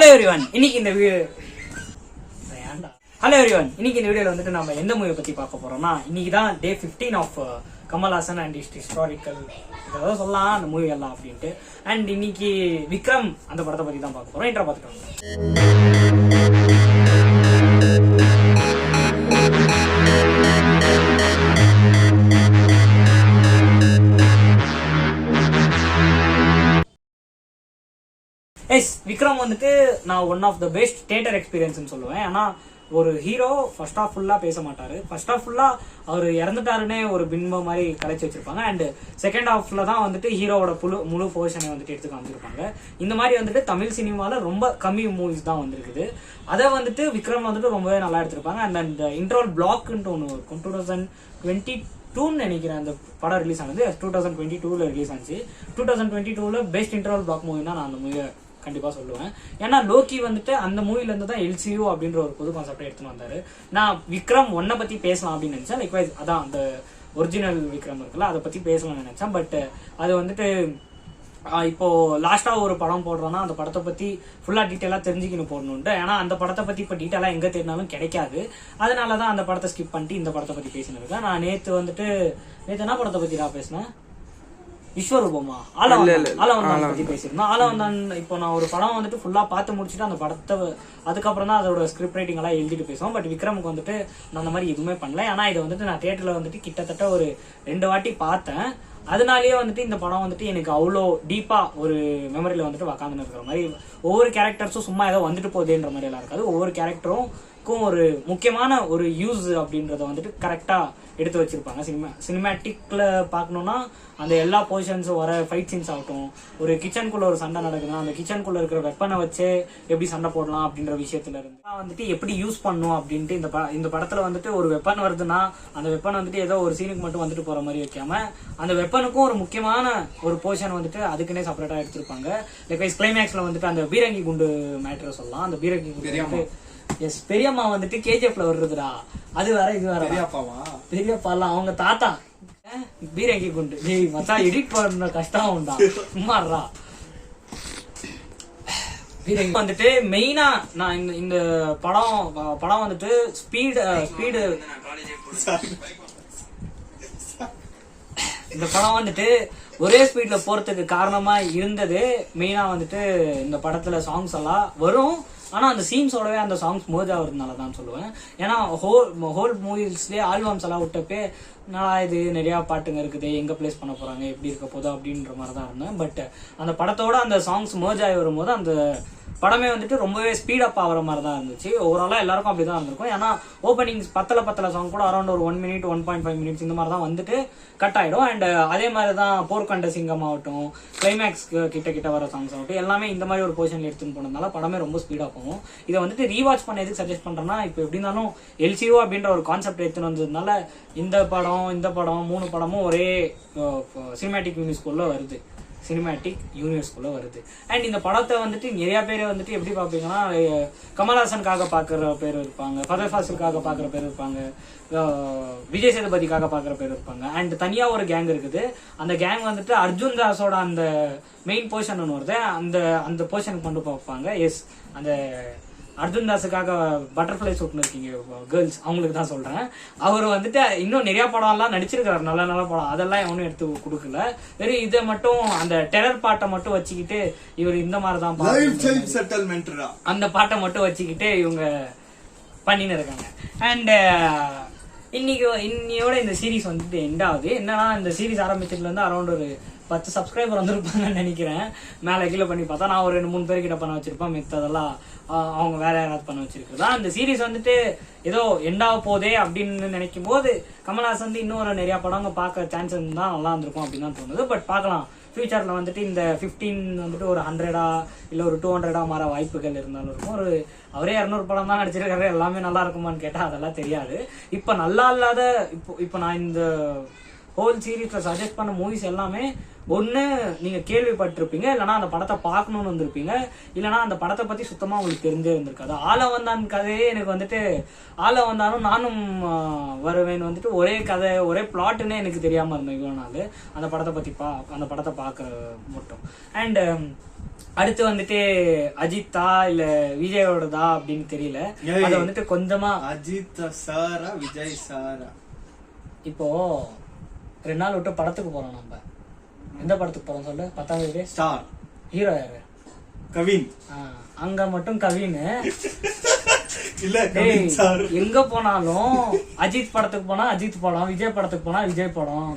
Everyone, இன்னைக்கு இந்த வீடியோல வந்துட்டு நம்ம எந்த மூவியை பத்தி பார்க்க போறோம்னா, இன்னைக்கு தான் டே 15 ஆஃப் கமல்ஹாசன் அண்ட் ஹிஸ்டாரிக்கல் ஏதாவது சொல்லலாம் அந்த மூவி எல்லாம் அப்படின்ட்டு. அண்ட் இன்னைக்கு விக்ரம் அந்த படத்தை பத்தி தான் பார்க்க போறோம். இன்ட்ரோ பார்த்துக்கோங்க. விக்ரம் வந்துட்டு நான் one of the best theatre experience சொல்லுவேன். ஏன்னா ஒரு ஹீரோ ஃபர்ஸ்ட் ஆஃப் ஃபுல்லா பேச மாட்டாரு. ஃபர்ஸ்ட் ஆஃப் ஃபுல்லா அவர் இறந்துட்டாருன்னே ஒரு பின்பம் மாதிரி கலைச்சு வச்சிருப்பாங்க. அண்ட் செகண்ட் ஹாஃப்ல தான் வந்துட்டு ஹீரோவோட முழு போர்ஷனை வந்துட்டு எடுத்து காமிச்சிருப்பாங்க. இந்த மாதிரி வந்துட்டு தமிழ் சினிமால ரொம்ப கம்மி மூவிஸ் தான் வந்திருக்குது. அதை வந்துட்டு விக்ரம் வந்துட்டு ரொம்பவே நல்லா எடுத்திருப்பாங்க. அண்ட் அந்த இன்ட்ரோல் பிளாக்ன்ட்டு ஒன்று இருக்கும். 2022 நினைக்கிறேன் அந்த படம் ரிலீஸ் ஆனது. 2022 ரிலீஸ் ஆச்சு. 2022 பெஸ்ட் இன்ட்ரோல் பிளாக் மூவினா நான் அந்த மூவியை கண்டிப்பா சொல்லுவேன். ஏன்னா லோக்கி வந்துட்டு அந்த மூவில இருந்து தான் எல்சியூ அப்படின்ற ஒரு புது கான்செப்டை எடுத்துன்னு வந்தாரு. நான் விக்ரம் ஒன்னை பத்தி பேசலாம் அப்படின்னு நினைச்சேன். லைக்வைஸ் அதான் அந்த ஒரிஜினல் விக்ரம் இருக்குல்ல, அதை பத்தி பேசலாம்னு நினைச்சேன். பட் அது வந்துட்டு இப்போ லாஸ்டா ஒரு படம் போடுறோம்னா அந்த படத்தை பத்தி ஃபுல்லா டீட்டெயிலா தெரிஞ்சுக்கணும் போடணும்ட்டு. ஏன்னா அந்த படத்தை பத்தி இப்ப டீட்டெயிலா எங்க தேடினாலும் கிடைக்காது. அதனாலதான் அந்த படத்தை ஸ்கிப் பண்ணிட்டு இந்த படத்தை பத்தி பேசினிருக்கேன். நான் நேத்து என்ன படத்தை பத்தி நான் பேசினேன், விஸ்வரூபமா ஆலவந்தான் பத்தி பேசியிருந்தோம். ஆலவந்தான் இப்போ நான் ஒரு படம் வந்துட்டு ஃபுல்லா பார்த்து முடிச்சுட்டு அந்த படத்தை அதுக்கப்புறம் தான் அதோட ஸ்கிரிப்ட் ரைட்டிங் எல்லாம் எழுதிட்டு பேசுவோம். பட் விக்ரமுக்கு வந்துட்டு நான் அந்த மாதிரி எதுவுமே பண்ணல. ஆனா இதை வந்துட்டு நான் தியேட்டர்ல வந்துட்டு கிட்டத்தட்ட ஒரு 2 வாட்டி பார்த்தேன். அதனாலேயே வந்துட்டு இந்த படம் வந்துட்டு எனக்கு அவ்வளோ டீப்பா ஒரு மெமரியில வந்துட்டு உக்காந்துன்னு இருக்கிற மாதிரி, ஒவ்வொரு கேரக்டர்ஸும் சும்மா ஏதோ வந்துட்டு போதேன்ற மாதிரி எல்லாம் இருக்காது. ஒவ்வொரு கேரக்டருக்கும் ஒரு முக்கியமான ஒரு யூஸ் அப்படின்றத வந்துட்டு கரெக்டா எடுத்து வச்சிருப்பாங்க. சினிமேட்டிக்ல பார்க்கணும்னா அந்த எல்லா பொசிஷன்ஸும் வர ஃபைட் சீன்ஸ் ஆகட்டும், ஒரு கிச்சனுக்குள்ள ஒரு சண்டை நடக்குதுன்னா அந்த கிச்சனுக்குள்ள இருக்கிற வெப்பனை வச்சு எப்படி சண்டை போடலாம் அப்படின்ற விஷயத்துல இருந்து வந்துட்டு எப்படி யூஸ் பண்ணும் அப்படின்ட்டு இந்த படத்துல வந்துட்டு ஒரு வெப்பன் வருதுன்னா அந்த வெப்பன் வந்துட்டு ஏதோ ஒரு சீனுக்கு மட்டும் வந்துட்டு போற மாதிரி வைக்காம அந்த வெப்பனுக்கும் ஒரு முக்கியமான ஒரு போர்ஷன் வந்துட்டு அதுக்குன்னே செப்பரேட்டா எடுத்திருப்பாங்க. லைக் கிளைமேக்ஸ்ல வந்துட்டு அந்த பீரங்கி குண்டு மேட்டரை சொல்லலாம். அந்த பீரங்கி குண்டு பெரியம்மா வந்துட்டு கேஜிஎஃப்ல வருதுடா, அது வேற இது வேற. பெரியப்பாலாம் அவங்க தாத்தா பீரங்கி குண்டு. டேய் மச்சான், எடிட் பண்ண கஷ்டம் உண்டா சும்மாறா. பீரங்கி வந்துட்டு மெயினா நான் இந்த படம் வந்துட்டு ஸ்பீடு இந்த படம் வந்துட்டு ஒரே ஸ்பீட்ல போறதுக்கு காரணமா இருந்தது மெயினா வந்துட்டு இந்த படத்துல சாங்ஸ் எல்லாம் வரும். ஆனா அந்த சீன்ஸோடவே அந்த சாங்ஸ் மோஜ் ஆகுறதுனால தான் சொல்லுவேன். ஏன்னா ஹோல் மூவிஸ்லயே ஆல்பம்ஸ் எல்லாம் விட்டப்பே நல்லா இது நிறைய பாட்டுங்க இருக்குது, எங்க பிளேஸ் பண்ண போறாங்க, எப்படி இருக்க போதும் அப்படின்ற மாதிரி தான் இருந்தேன். பட் அந்த படத்தோட அந்த சாங்ஸ் மோஜ் ஆகி வரும்போது அந்த படமே வந்துட்டு ரொம்பவே ஸ்பீடப் ஆகிற மாதிரி தான் இருந்துச்சு. ஓவராலா எல்லாருக்கும் அப்படிதான் இருந்திருக்கும். ஏன்னா ஓப்பனிங்ஸ் பத்தல சாங் கூட அரௌண்ட் ஒரு 1 minute 1.5 minutes இந்த மாதிரி தான் வந்துட்டு கட் ஆயிடும். அண்ட் அதே மாதிரி தான் போர்க்கண்ட சிங்கம் ஆகட்டும், கிளைமேக்ஸ் கிட்ட வர சாங்ஸ் ஆகட்டும், எல்லாமே இந்த மாதிரி ஒரு பொசிஷன்ல எடுத்துன்னு போனதுனால படமே ரொம்ப ஸ்பீடா போகும். இதை வந்துட்டு ரீவாட்ச் பண்ண எதுக்கு சஜஸ்ட் பண்றேன்னா, இப்போ எப்படி இருந்தாலும் எல்சிஓ அப்படின்ற ஒரு கான்செப்ட் எடுத்துன்னு வந்ததுனால இந்த படம் 3 படமும் ஒரே சினிமேட்டிக் யூனிவர்ஸ்குள்ள வருது. அண்ட் இந்த படத்தை வந்துட்டு நிறைய பேர் வந்துட்டு எப்படி பார்ப்பீங்கன்னா, கமல்ஹாசனுக்காக பார்க்குற பேர் இருப்பாங்க, ஃபதர் ஃபாசிலுக்காக பார்க்குற பேர் இருப்பாங்க, விஜய் சேதுபதிக்காக பார்க்குற பேர் இருப்பாங்க. அண்ட் தனியா ஒரு கேங் இருக்குது. அந்த கேங் வந்துட்டு அர்ஜுன் தாஸோட அந்த மெயின் போர்ஷன் ஒன்று வருது, அந்த போர்ஷனுக்கு கொண்டு பார்ப்பாங்க. எஸ், அந்த அர்ஜுன் தாஸுக்காக பட்டர்ஃபிளை சூட்னு இருக்கீங்க கேர்ள்ஸ், அவங்களுக்கு தான் சொல்றேன். அவர் வந்துட்டு இன்னும் நிறைய படம் எல்லாம் நடிச்சிருக்காரு, நல்ல படம். அதெல்லாம் எவனும் எடுத்து கொடுக்கல. வெறும் இதை மட்டும் அந்த டெரர் பாட்டை மட்டும் வச்சுக்கிட்டு இவர் இந்த மாதிரிதான் அந்த பாட்டை மட்டும் வச்சுக்கிட்டு இவங்க பண்ணின்னு இருக்காங்க. அண்ட் இன்னையோட இந்த சீரீஸ் வந்துட்டு எண்ட் ஆகுது. என்னன்னா, இந்த சீரீஸ் ஆரம்பிச்சதுல இருந்து அரௌண்ட் ஒரு 10 சப்ஸ்கிரைபர் வந்திருப்பாங்கன்னு நினைக்கிறேன். மேலே கீழே பண்ணி பார்த்தா நான் ஒரு 2-3 பேர்கிட்ட பண்ண வச்சிருப்பேன். மித்ததெல்லாம் அவங்க வேற யாராவது பண்ண வச்சிருக்கிறதா. அந்த சீரீஸ் வந்துட்டு ஏதோ எண்டாக போதே அப்படின்னு நினைக்கும் போது கமல்ஹாசன் வந்து இன்னொரு நிறைய படங்க பார்க்க சான்ஸ் இருந்தால் நல்லா இருந்திருக்கும் அப்படின்னு தான் தோணுது. பட் பார்க்கலாம், ஃபியூச்சர்ல வந்துட்டு இந்த 15 வந்துட்டு ஒரு 100 இல்லை ஒரு 200 மாற வாய்ப்புகள் இருந்தாலும் இருக்கும். அவரே 200 படம் தான் நடிச்சிருக்காரு, எல்லாமே நல்லா இருக்குமான்னு கேட்டால் அதெல்லாம் தெரியாது. இப்போ நல்லா இல்லாத இப்போ நான் இந்த ஹோல் சீரீஸ்ல சஜஸ்ட் பண்ண மூவிஸ் எல்லாமே ஒன்று நீங்கள் கேள்விப்பட்டிருப்பீங்க, இல்லைனா அந்த படத்தை பார்க்கணுன்னு வந்திருப்பீங்க, இல்லைனா அந்த படத்தை பற்றி சுத்தமாக உங்களுக்கு தெரிஞ்சே இருந்திருக்காது. ஆலவந்தான் கதையே எனக்கு வந்துட்டு ஆலவந்தானும் நானும் வருவேன் வந்துட்டு ஒரே கதை ஒரே பிளாட்டுன்னே எனக்கு தெரியாமல் இருந்தேன் இவ்வளோ நாள் அந்த படத்தை பற்றி அந்த படத்தை பார்க்குற மட்டும். அண்ட் அடுத்து வந்துட்டு அஜித்தா இல்ல விஜயோடதா அப்படின்னு தெரியல. அத வந்துட்டு கொஞ்சமா அஜித் சாரா விஜய் சாரா. இப்போ 2 நாள் விட்டு படத்துக்கு போறோம். நம்ம எந்த படத்துக்கு போறோம் சொல்லு? 10ஆம் தேதி. ஸ்டார். ஹீரோ யாரு? கவின். அங்க மட்டும் கவின் இல்ல கவின் சார். எங்க போனாலும் அஜித் படத்துக்கு போனா அஜித் படம், விஜய் படத்துக்கு போனா விஜய் படம்.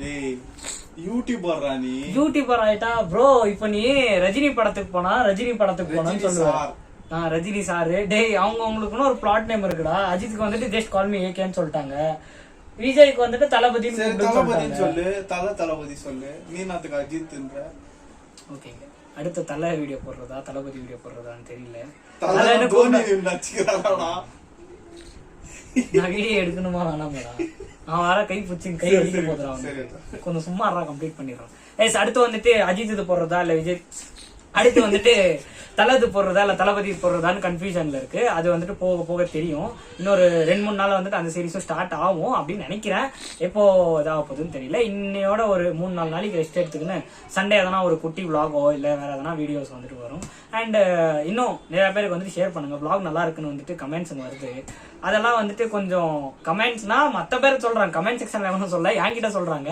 யூடியூபர் ராணி, யூடியூபர் ஆயிட்டா ப்ரோ. இப்ப நீ ரஜினி படத்துக்கு போனா ரஜினி படத்துக்கு போனான்னு சொல்லுவேன். ரஜினி சாரு. டேய் அவங்களுக்குன்னு ஒரு பிளாட் நேம் இருக்குடா. அஜித்துக்கு வந்துட்டு ஜஸ்ட் கால் மீ ஏகேன்னு சொல்லிட்டாங்க. விஜய்க்கு வந்துட்டு தளபதின்னு சொல்லு. தளபதி சொல்லு. நீ நாத்துக்கு அஜித்ன்ற. ஓகேங்க. அடுத்த தலை வீடியோ போடுறதா தளபதி வீடியோ போடுறதான்னு தெரியல. நான் வீடியோ எடுக்கணுமா வேணாமேடா? அவன் வர கை பிடிச்சி கை அடிக்க போதுறான். கொஞ்சம் சும்மா கம்ப்ளீட் பண்ணிடுறான். அடுத்து வந்துட்டு அஜித் இது போடுறதா இல்ல விஜய், அடுத்து வந்துட்டு தலது போடுறதா இல்ல தளபதி போடுறதான்னு கன்ஃபியூஷன்ல இருக்கு. அது வந்துட்டு போக போக தெரியும். இன்னொரு 2-3 நாள் வந்துட்டு அந்த சீரிஸும் ஸ்டார்ட் ஆகும் அப்படின்னு நினைக்கிறேன். எப்போ இதாக போகுதுன்னு தெரியல. இன்னையோட ஒரு 3-4 நாளைக்கு ரெஸ்ட் எடுத்துக்கின்னு சண்டே எதனா ஒரு குட்டி விளாகோ இல்ல வேற எதனா வீடியோஸ் வந்துட்டு வரும். அண்ட் இன்னும் நிறைய பேருக்கு வந்துட்டு ஷேர் பண்ணுங்க. விளாக் நல்லா இருக்குன்னு வந்துட்டு கமெண்ட்ஸ் வருது. அதெல்லாம் வந்துட்டு கொஞ்சம் கமெண்ட்ஸ்னா மற்ற பேர் சொல்றாங்க, கமெண்ட் செக்ஷன்ல எவனும் சொல்ல என்கிட்ட சொல்றாங்க.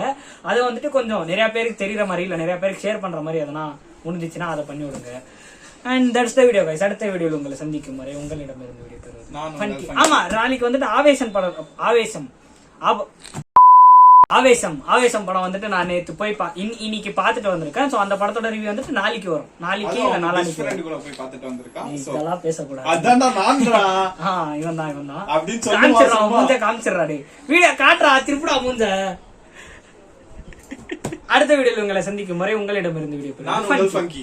அது வந்துட்டு கொஞ்சம் நிறைய பேருக்கு தெரியற மாதிரி இல்ல நிறைய பேருக்கு ஷேர் பண்ற மாதிரி எதனா முடிஞ்சிச்சுன்னா அதை பண்ணி விடுங்க. And that's the video guys. அடுத்த வீடியோல உங்களை சந்திக்கும் வரை உங்களிடமிருந்து வீடியோ பெறுவது. ஆமா, நாளைக்கு வந்துட்டு ஆவேசம் படம், ஆவேசம் படம் வந்துட்டு நான் நேத்து போய் இன்னைக்கு பாத்துட்டு வந்திருக்கேன். சோ அந்த படத்தோட ரிவ்யூ வந்துட்டு நாளைக்கு வரும். நாளைக்கு இல்ல நாளைக்கு இதெல்லாம் பேசக்கூடாது. இவன் தான் மூஞ்ச காமிச்சிடறாடி. வீடியோ காட்டுறா, திருப்பிடா மூஞ்ச. அடுத்த வீடியோல உங்களை சந்திக்கும் வரை உங்களிடமிருந்து வீடியோ பெறுவது.